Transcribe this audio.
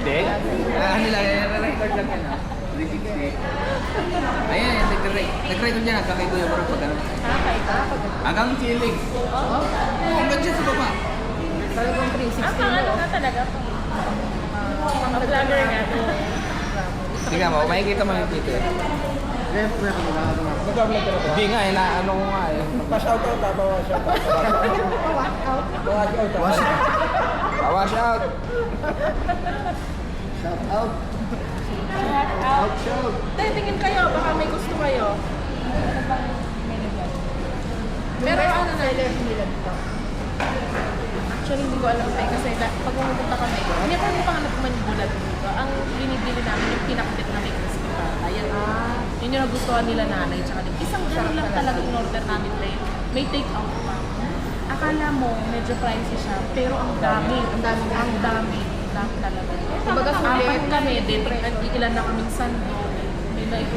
Hindi? Nila-record lang yan ah. 360. Ayan, nag-record niya hanggang kay Kuya Marang pag ano. Kaya ka? Hanggang ceiling. Oo. Hanggang dyan sa baba. Talagang 360 Pang ano mo. na talaga. Pang vlogger nga. Sige mo, makikita mo yung dito. Hindi nga, ano ko nga eh. Pa-shoutout ha, pa-shoutout. Wash out. Shout out. Out. Tingin kayo, baka may gusto kayo. Pero ano na sellers nila dito? Actually, hindi ko alam tayo kasi pag pumunta kami, hindi ko pang anak manibulad dito. Ang binibili namin yung pinakabit na may crispy pata. Yan. Yun yung nagustuhan nila nanay. Tsaka isang ano lang talaga yung order namin tayo. May take out pa. Akala mo, medyo pricey siya. Pero ang dami. Ang dami. Ang dami. Ang dami talaga. Kumbaga, sulit. Apat kami din. Ilan na kaming sando. May